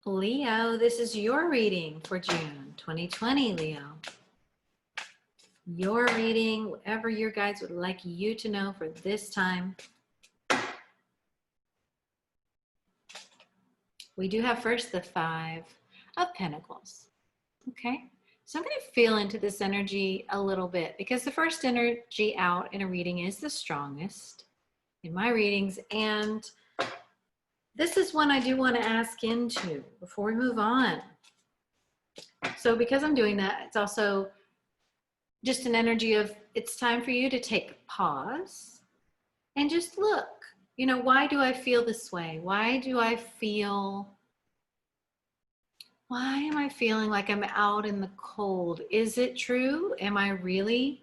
Leo, this is your reading for June 2020, Leo. Your reading, whatever your guides would like you to know for this time. We do have first the Five of Pentacles. Okay, so I'm going to feel into this energy a little bit because the first energy out in a reading is the strongest in my readings, and this is one I do want to ask into before we move on. So because I'm doing that, it's also just an energy of it's time for you to take a pause and just look. You know, why do I feel this way? Why am I feeling like I'm out in the cold? Is it true? Am I really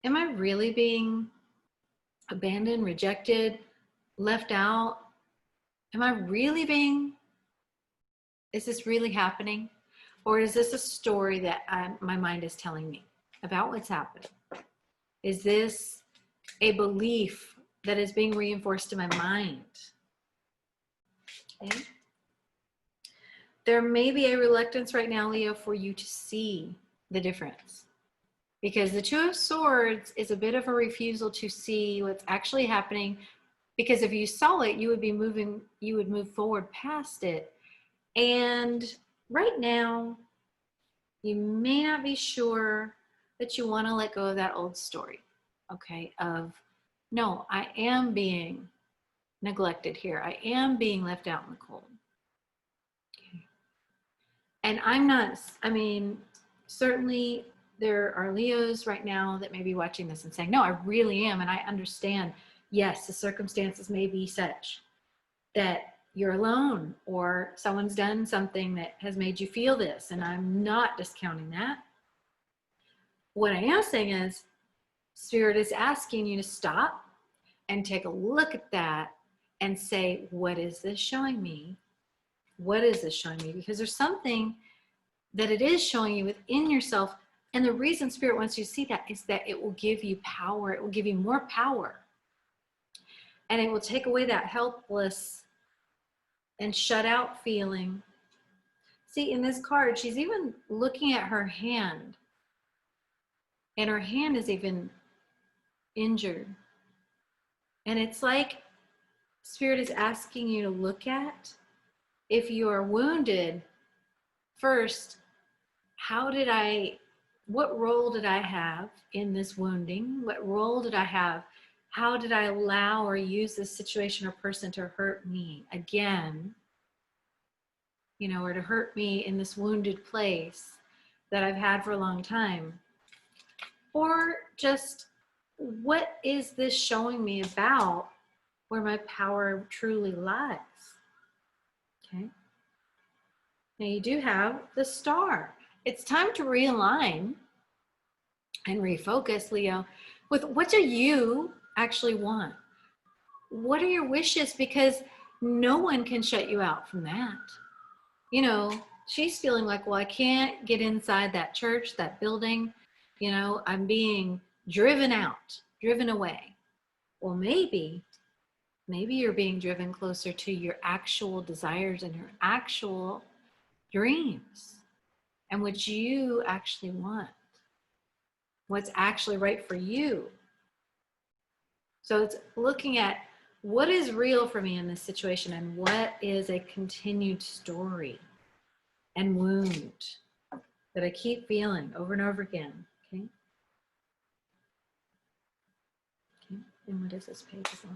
being abandoned, rejected, left out? Is this really happening? Or is this a story that my mind is telling me about what's happening? Is this a belief that is being reinforced in my mind? Okay. There may be a reluctance right now, Leo, for you to see the difference. Because the Two of Swords is a bit of a refusal to see what's actually happening. Because if you saw it, you would move forward past it. And right now, you may not be sure that you want to let go of that old story, okay, of, no, I am being neglected here. I am being left out in the cold. Okay. And certainly there are Leos right now that may be watching this and saying, no, I really am. And I understand, yes, the circumstances may be such that you're alone or someone's done something that has made you feel this. And I'm not discounting that. What I am saying is Spirit is asking you to stop and take a look at that and say, what is this showing me? What is this showing me? Because there's something that it is showing you within yourself. And the reason Spirit wants you to see that is that it will give you power. It will give you more power. And it will take away that helpless and shut out feeling. See, in this card, she's even looking at her hand. And her hand is even injured. And it's like Spirit is asking you to look at, if you are wounded, first, what role did I have in this wounding? What role did I have? How did I allow or use this situation or person to hurt me again? You know, or to hurt me in this wounded place that I've had for a long time? Or just, what is this showing me about where my power truly lies? Okay. Now you do have the Star. It's time to realign and refocus, Leo, with what do you actually want? What are your wishes? Because no one can shut you out from that. You know, she's feeling like, well, I can't get inside that church, that building. You know, I'm being driven out, driven away. Well, maybe you're being driven closer to your actual desires and your actual dreams and what you actually want, what's actually right for you. So it's looking at what is real for me in this situation and what is a continued story and wound that I keep feeling over and over again. Okay. Okay. And what is this page for?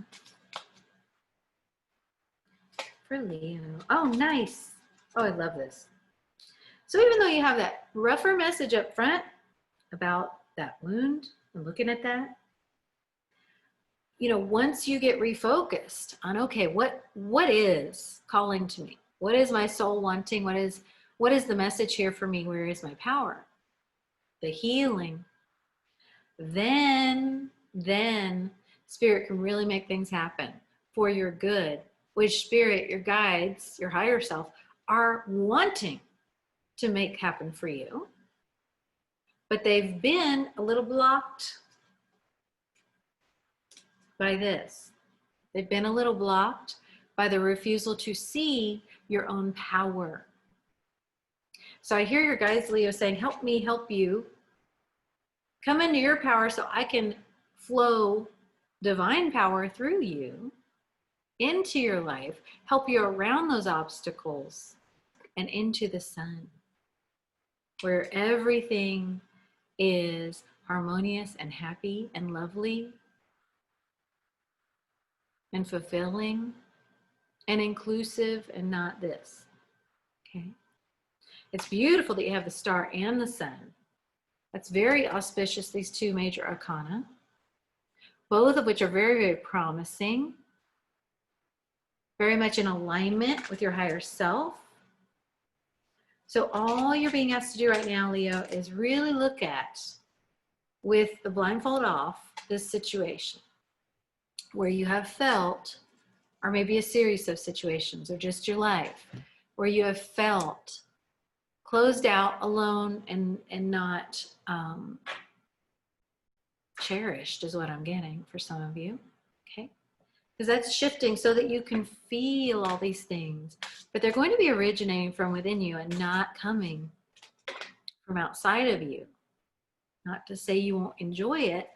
For Leo. Oh, nice. Oh, I love this. So even though you have that rougher message up front about that wound and looking at that, you know, once you get refocused on, okay, what is calling to me? What is my soul wanting? What is the message here for me? Where is my power? The healing. Then Spirit can really make things happen for your good, which Spirit, your guides, your higher self are wanting to make happen for you. But they've been a little blocked by this. They've been a little blocked by the refusal to see your own power. So I hear your guides, Leo, saying, help me help you. Come into your power so I can flow divine power through you into your life, help you around those obstacles and into the sun, where everything is harmonious and happy and lovely and fulfilling and inclusive and not this. Okay. It's beautiful that you have the star and the sun. That's very auspicious, these two major arcana, both of which are very, very promising, very much in alignment with your higher self. So all you're being asked to do right now, Leo, is really look at, with the blindfold off, this situation where you have felt, or maybe a series of situations, or just your life, where you have felt closed out, alone, and not cherished is what I'm getting for some of you, okay? Because that's shifting so that you can feel all these things, but they're going to be originating from within you and not coming from outside of you. Not to say you won't enjoy it,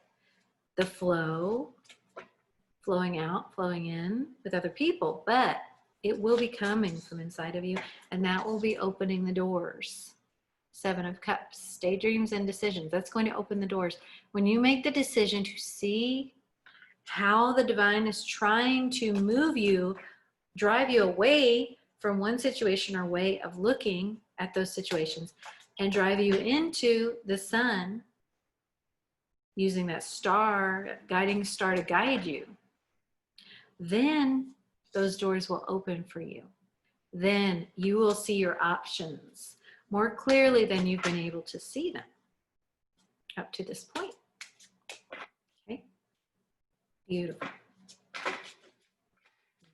the flow, flowing out, flowing in with other people, but it will be coming from inside of you, and that will be opening the doors. 7 of Cups, daydreams and decisions. That's going to open the doors. When you make the decision to see how the divine is trying to move you, drive you away from one situation or way of looking at those situations, and drive you into the sun, using that star, guiding star to guide you, then those doors will open for you. Then you will see your options more clearly than you've been able to see them up to this point. Okay, beautiful.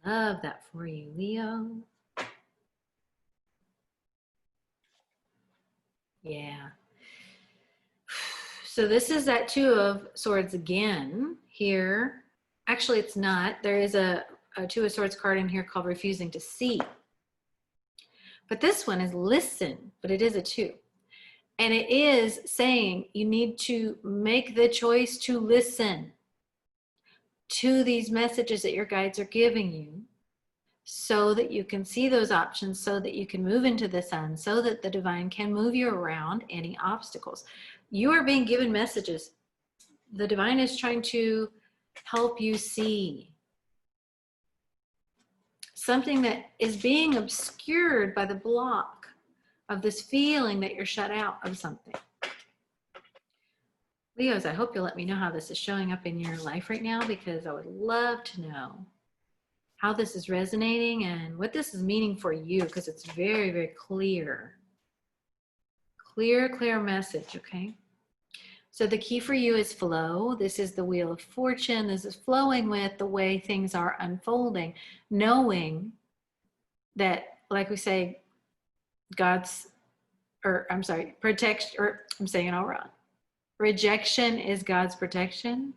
Love that for you, Leo. Yeah. So this is that 2 of Swords again here. Actually, it's not. There is a 2 of Swords card in here called refusing to see. But this one is listen, but it is a 2. And it is saying you need to make the choice to listen to these messages that your guides are giving you so that you can see those options, so that you can move into the sun, so that the divine can move you around any obstacles. You are being given messages. The divine is trying to help you see something that is being obscured by the block of this feeling that you're shut out of something. Leos, I hope you'll let me know how this is showing up in your life right now, because I would love to know how this is resonating and what this is meaning for you, because it's very, very clear. Clear message, okay? So the key for you is flow. This is the Wheel of Fortune. This is flowing with the way things are unfolding, knowing that, like we say, protection, or I'm saying it all wrong. Rejection is God's protection.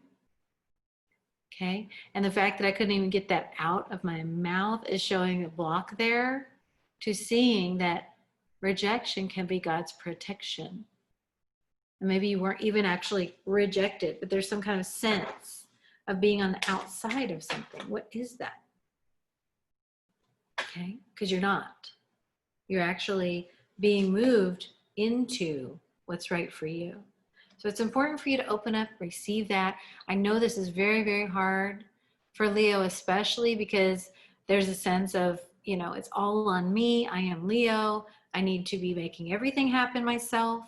Okay, and the fact that I couldn't even get that out of my mouth is showing a block there to seeing that rejection can be God's protection. And maybe you weren't even actually rejected, but there's some kind of sense of being on the outside of something. What is that? Okay, because you're not. You're actually being moved into what's right for you. So it's important for you to open up, receive that. I know this is very, very hard for Leo, especially because there's a sense of, you know, it's all on me. I am Leo. I need to be making everything happen myself.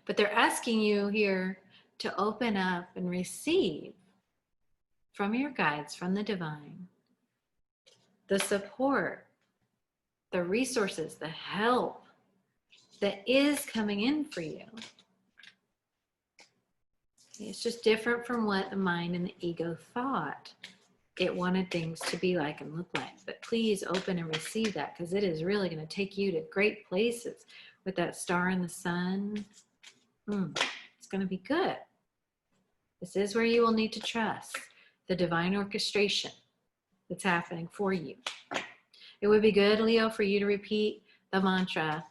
But they're asking you here to open up and receive from your guides, from the divine, the support, the resources, the help that is coming in for you. It's just different from what the mind and the ego thought it wanted things to be like and look like. But please open and receive that, because it is really going to take you to great places with that star and the sun. It's going to be good. This is where you will need to trust the divine orchestration that's happening for you. It would be good, Leo, for you to repeat the mantra,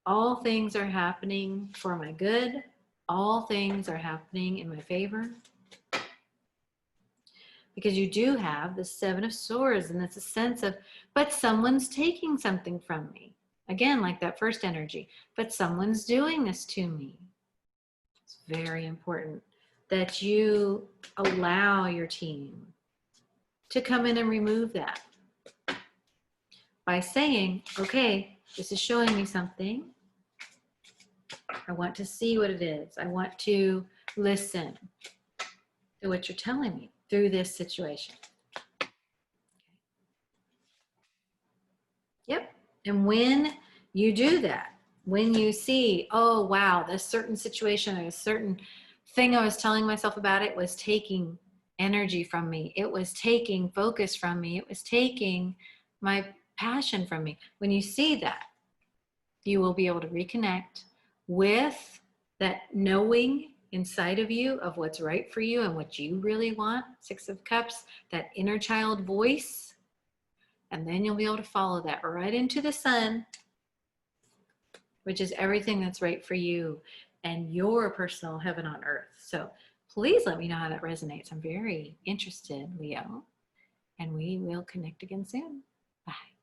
all things are happening for my good. All things are happening in my favor. Because you do have the Seven of Swords, and it's a sense of, but someone's taking something from me. Again, like that first energy, but someone's doing this to me. It's very important that you allow your team to come in and remove that by saying, okay, this is showing me something. I want to see what it is. I want to listen to what you're telling me through this situation. Yep. And when you do that, when you see, oh, wow, this certain situation or a certain thing I was telling myself about, it was taking energy from me. It was taking focus from me. It was taking my passion from me. When you see that, you will be able to reconnect with that knowing inside of you of what's right for you and what you really want. Six of Cups, that inner child voice. And then you'll be able to follow that right into the sun, which is everything that's right for you and your personal heaven on earth. So please let me know how that resonates. I'm very interested, Leo, and we will connect again soon. Bye.